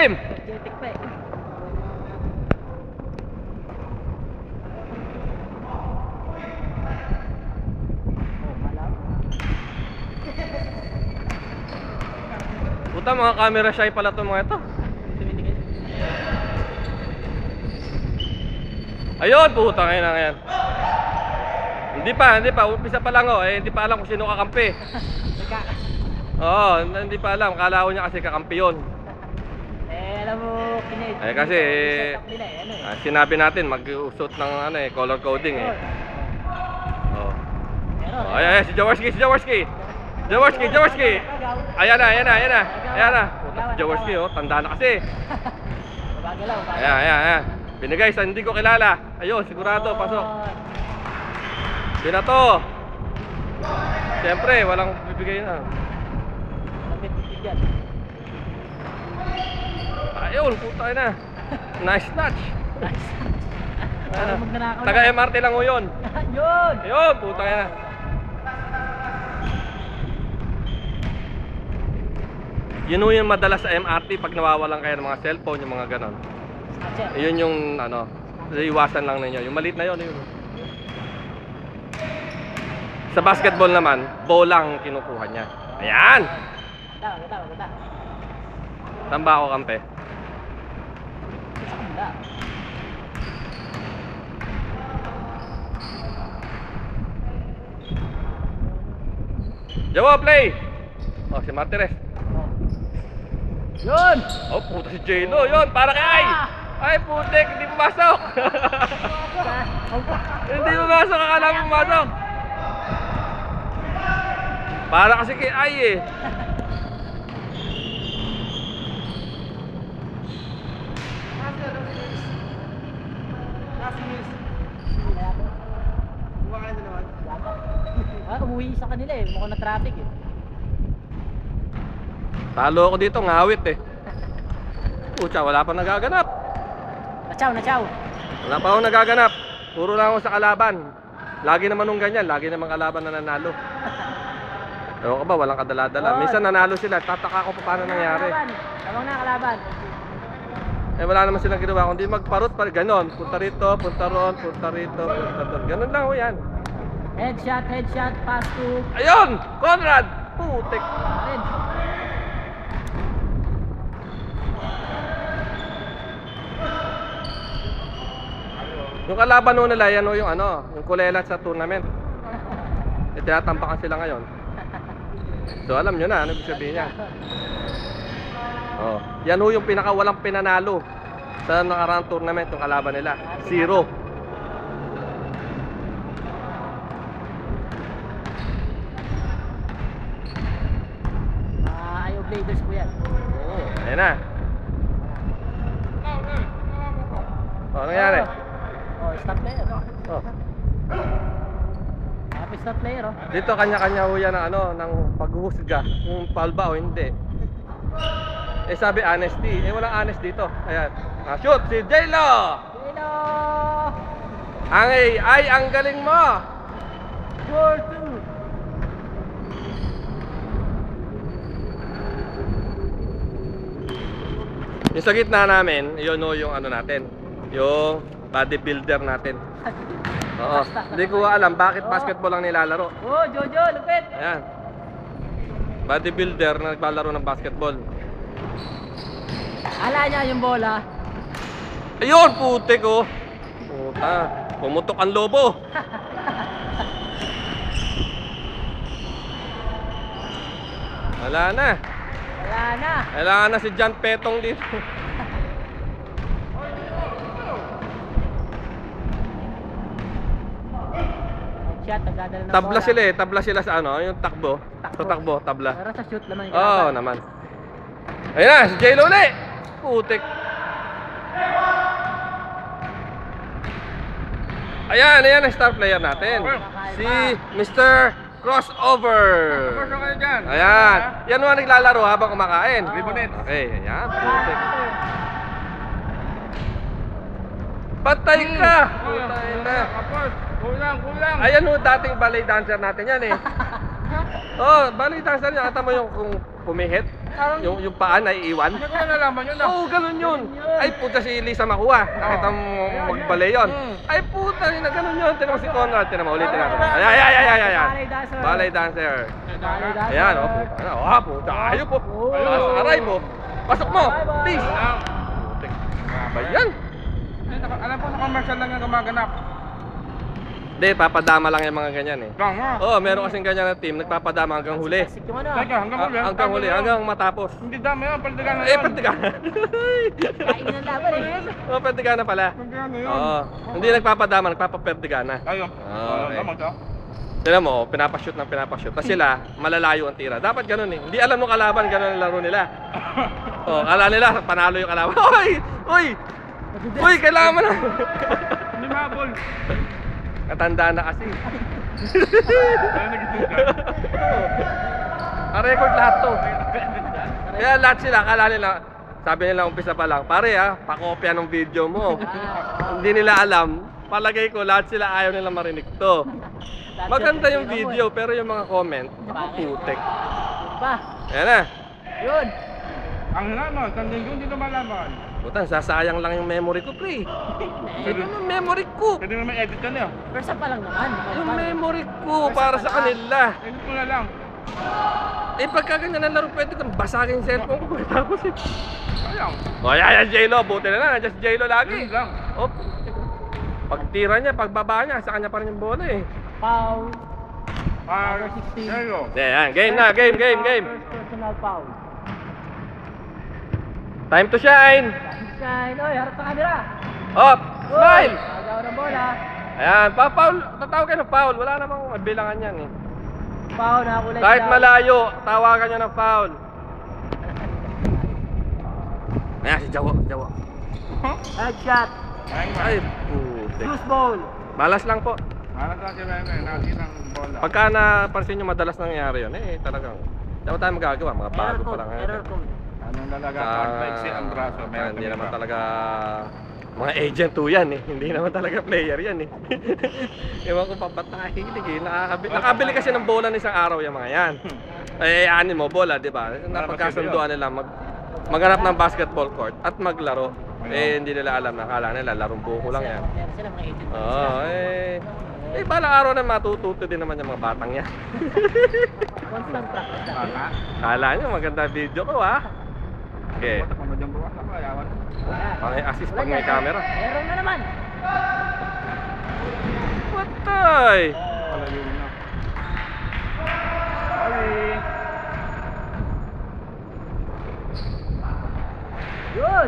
game! Jetik pa eh. Puta, mga camera shy pala itong mga ito. Ayun, puta, ngayon na ngayon. Hindi pa, umpisa pa lang hindi pa alam kung sino kakampi. Oo, hindi pa alam, kala ko niya kasi kakampi yun. Alam mo, Kasi, sinabi natin, mag-usot ng color coding Oh. Ay, si Jaworski. Ayan na. Puta, si Jaworski, tanda na kasi. Ayan. Binigay sa hindi ko kilala. Ayun, sigurado, pasok. Binato. Siyempre, walang bibigay na. Ayun, puta na. Nice touch. Taga MRT lang o yun. Yun! Ayun, puta na. Yun yung madalas sa MRT pag nawawalan kayo ng mga cellphone, yung mga ganon. Yun yung iwasan lang ninyo. Yung maliit na yun. Sa basketball naman, bolang kinukuha niya. Ayan! Ganda. Saan ba ako kampe? Ganda. Jawa, play! Si Martires. Yun! Puta si J-Lo, yun! Para kay! Ay, putik! Hindi pumasok! Hindi pumasok! Akala mo pumasok! Para kasi kay Ay Umuwi sa kanila mukhang na traffic Talo ako dito, ngawit Pucha, wala pa nagaganap. Nachaw. Wala pa akong nagaganap. Puro lang ako sa kalaban. Lagi naman nung ganyan, lagi naman kalaban na nanalo. Ewan ko ba, walang kadala-dala. Minsan nanalo sila, tataka ko pa paano nangyari. Tabang na kalaban. Wala naman silang ginawa, kundi magparot pa ganon. Punta rito, punta ron, punta rito, punta doon. Ganon lang yan. Headshot, pass to Ayun! Conrad! Putik! Red. Yung kalaban nung nila, yan yung yung kulelat sa tournament. Tinatampakan sila ngayon. So alam nyo na, ano ibig sabihin niya. Yan yung pinakawalang pinanalo sa nakaraang tournament yung kalaban nila. 0. Ayo Bladers po yan. Ayan na. Ano nangyari? Stop player. Happy stop player Dito kanya-kanya ho yan ng paghuhusga kung foul ba o hindi. Sabi honesty, walang honest dito. Ayan. Shoot si J-Lo! Hello! Ang galing mo! 4-2. Yung sa gitna namin, yun yung natin. Yung bodybuilder natin. Hindi ko alam bakit basketball ang nilalaro. Jojo, lupit! Ayan. Bodybuilder na naglalaro ng basketball. Ala niya yung bola. Ayun, putik Puta, pumutok ang lobo. Wala na. Kailangan na si John Petong dito. Tabla sila sa yung takbo. Sa takbo, tabla. Pero sa shoot naman yung naman. Ayun na, si J-Lo ulit. Putik. Ayan ang star player natin. Si Mr. Crossover. Ayan. Yan ang naglalaro habang kumakain. Okay, ayan. Putik. Patay ka! Patay na. Kulang. Ayan dating ballet dancer natin yan ballet dancer niya. Ata mo yung kung pumihit. Yung paa na iiwan. Hindi ko na nalaman yun. Oo, ganun yun. Ay, puta si Lisa Makuha. Nakita mo magbale yun. Ay, puta, na ganun yun. Tinan mo si Conrad. Tinan mo, ulitin natin. Ayan. Ballet dancer. Ayan, o. Puta, ayop po. Aray mo. Pasok mo. Please. Putik. Ba yan? Alam po sa commercial lang yung gumaganap. Hindi, papadama lang yung mga ganyan eh. Tama. Oo, meron kasing ganyan na team. Nagpapadama hanggang huli. Yung ano, Teka, hanggang huli. Hanggang huli, hanggang matapos. Hindi dami yun, paldigan na Eh, yun. pertigana. kain ng laban eh. Oo, pertigana pala. Paldigan na yun. Oo. Hindi nagpapadama, nagpapapertigana. Ayun. Okay. Tama ka. Tignan mo, pinapashoot ng pinapashoot. Tapos sila, malalayo ang tira. Dapat ganun eh. Hindi alam nung kalaban, ganun ang laro nila. Oh, kala nila, panalo yung kalaban. Uy, kailangan mo na. Hindi mabol. Katandaan na kasi. Ano nagiging ka? Record lahat to. Kaya lahat sila, akala nila, sabi nila umpisa pa lang, pare pakopya ng video mo. Hindi nila alam, palagay ko lahat sila ayaw nila marinig to. Maganda yung video, pero yung mga comment, putik. Pa, Ayan na. yun. Ang hinaman, sanding yung hindi lumalaban. Puta, sasayang lang yung memory ko, pre. Ito yung memory ko. Pwede naman edit ka na yun. First up pa lang naman. Yung memory ko para sa kanila. Edit mo na lang. Eh, pagka ganyan na laro, pwede kong basagin yung cellphone ko. Tapos eh. Sayang. O, yan, J-Lo. Buti na lang. Just J-Lo lagi. Yun lang. Oh, pagtira niya, pagbaba niya, sa kanya pa rin yung bola eh. Foul. Para 16. Yan, game na, game. First personal foul. Time to shine. Shine. Oy, harap sa camera. Up, smile. Agaw ng bola. Ayan, pa-foul. Tatawag kayo ng foul. Wala namang bilangan yan eh. Foul na kulay. Kahit malayo, tawagan nyo ng foul. Ayan, si Jawo. Headshot. Ay, putik. Loose ball. Balas lang po. Para sa akin, nakikita ng bola. Pagka napansin nyo madalas nangyayari yun, eh talagang dapat tayo magagawa, mga bago pa lang ngayon. Error code. Anong talaga kahit ang braso? Hindi naman talaga mga agent to yan eh. Hindi naman talaga player yan eh. Ewan ko pa ba't nakahilig eh. Nakabili kasi ng bola ng isang araw yung mga yan. Eh, anin mo, bola, di ba? Napagkasunduan nila maghanap ng basketball court at maglaro. Eh, hindi nila alam na kala nila, larong buko lang yan. Meron sila mga agent. Oo, eh, balang araw na matututo din naman yung mga batang yan. Constant practice lang. Kala nyo, maganda video ko ha. Okay. Pang-assist pag may camera. Meron na naman. Patay! Yun.